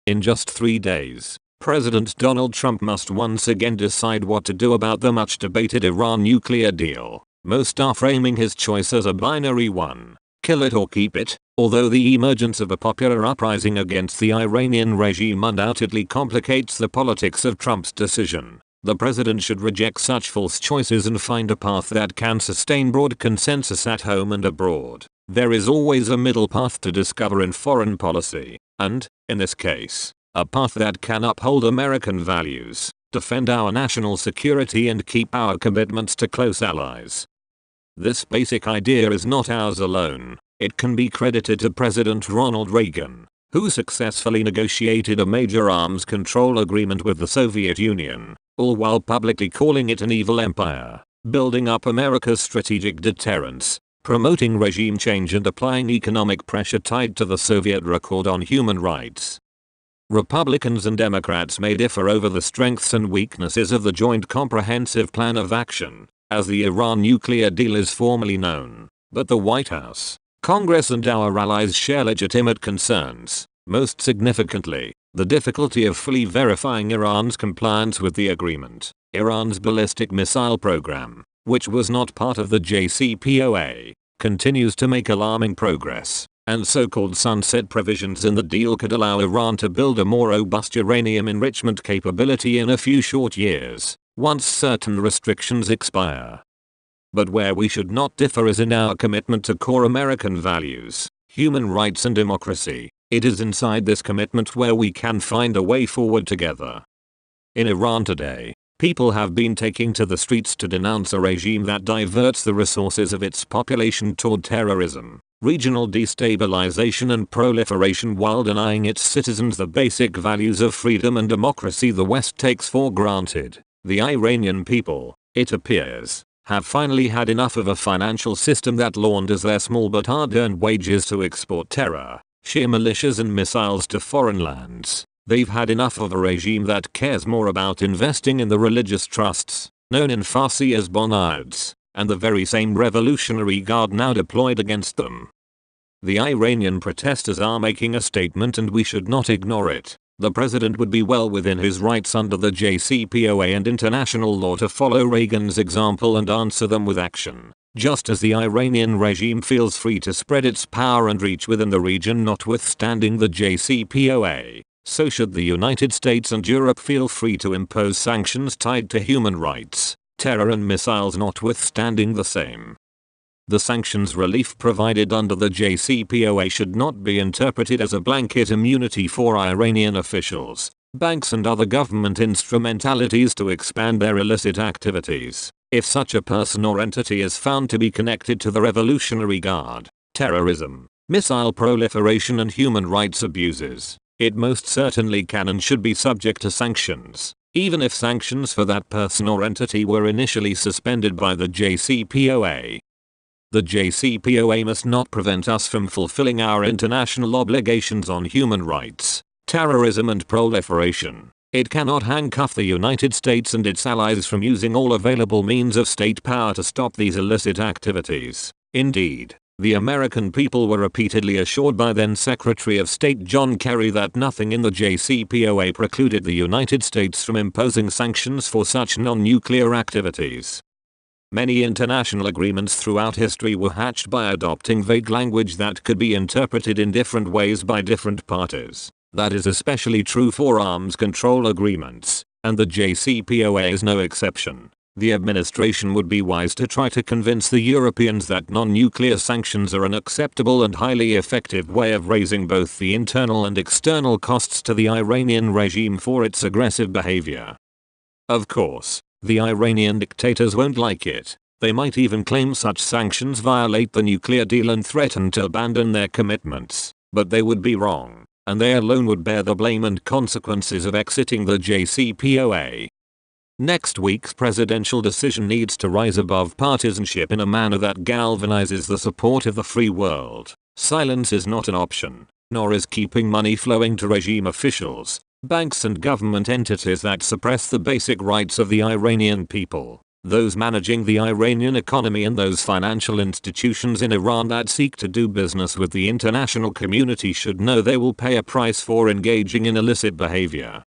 In just 3 days, President Donald Trump must once again decide what to do about the much debated Iran nuclear deal. Most are framing his choice as a binary one, kill it or keep it, although the emergence of a popular uprising against the Iranian regime undoubtedly complicates the politics of Trump's decision. The president should reject such false choices and find a path that can sustain broad consensus at home and abroad. There is always a middle path to discover in foreign policy, and, in this case, a path that can uphold American values, defend our national security and keep our commitments to close allies. This basic idea is not ours alone. It can be credited to President Ronald Reagan, who successfully negotiated a major arms control agreement with the Soviet Union, all while publicly calling it an evil empire, building up America's strategic deterrence, promoting regime change and applying economic pressure tied to the Soviet record on human rights. Republicans and Democrats may differ over the strengths and weaknesses of the Joint Comprehensive Plan of Action, as the Iran nuclear deal is formally known, but the White House, Congress and our allies share legitimate concerns, most significantly, the difficulty of fully verifying Iran's compliance with the agreement. Iran's ballistic missile program, which was not part of the JCPOA, continues to make alarming progress, and so-called sunset provisions in the deal could allow Iran to build a more robust uranium enrichment capability in a few short years, once certain restrictions expire. But where we should not differ is in our commitment to core American values, human rights and democracy. It is inside this commitment where we can find a way forward together. In Iran today, people have been taking to the streets to denounce a regime that diverts the resources of its population toward terrorism, regional destabilization and proliferation while denying its citizens the basic values of freedom and democracy the West takes for granted. The Iranian people, it appears, have finally had enough of a financial system that launders their small but hard-earned wages to export terror, sheer militias and missiles to foreign lands. They've had enough of a regime that cares more about investing in the religious trusts, known in Farsi as bonayards, and the very same Revolutionary Guard now deployed against them. The Iranian protesters are making a statement and we should not ignore it. The president would be well within his rights under the JCPOA and international law to follow Reagan's example and answer them with action. Just as the Iranian regime feels free to spread its power and reach within the region notwithstanding the JCPOA, so should the United States and Europe feel free to impose sanctions tied to human rights, terror and missiles notwithstanding the same. The sanctions relief provided under the JCPOA should not be interpreted as a blanket immunity for Iranian officials, banks and other government instrumentalities to expand their illicit activities. If such a person or entity is found to be connected to the Revolutionary Guard, terrorism, missile proliferation and human rights abuses, it most certainly can and should be subject to sanctions, even if sanctions for that person or entity were initially suspended by the JCPOA. The JCPOA must not prevent us from fulfilling our international obligations on human rights, terrorism and proliferation. It cannot handcuff the United States and its allies from using all available means of state power to stop these illicit activities. Indeed, the American people were repeatedly assured by then Secretary of State John Kerry that nothing in the JCPOA precluded the United States from imposing sanctions for such non-nuclear activities. Many international agreements throughout history were hatched by adopting vague language that could be interpreted in different ways by different parties. That is especially true for arms control agreements, and the JCPOA is no exception. The administration would be wise to try to convince the Europeans that non-nuclear sanctions are an acceptable and highly effective way of raising both the internal and external costs to the Iranian regime for its aggressive behavior. Of course, the Iranian dictators won't like it. They might even claim such sanctions violate the nuclear deal and threaten to abandon their commitments, but they would be wrong, and they alone would bear the blame and consequences of exiting the JCPOA. Next week's presidential decision needs to rise above partisanship in a manner that galvanizes the support of the free world. Silence is not an option, nor is keeping money flowing to regime officials, banks and government entities that suppress the basic rights of the Iranian people. Those managing the Iranian economy and those financial institutions in Iran that seek to do business with the international community should know they will pay a price for engaging in illicit behavior.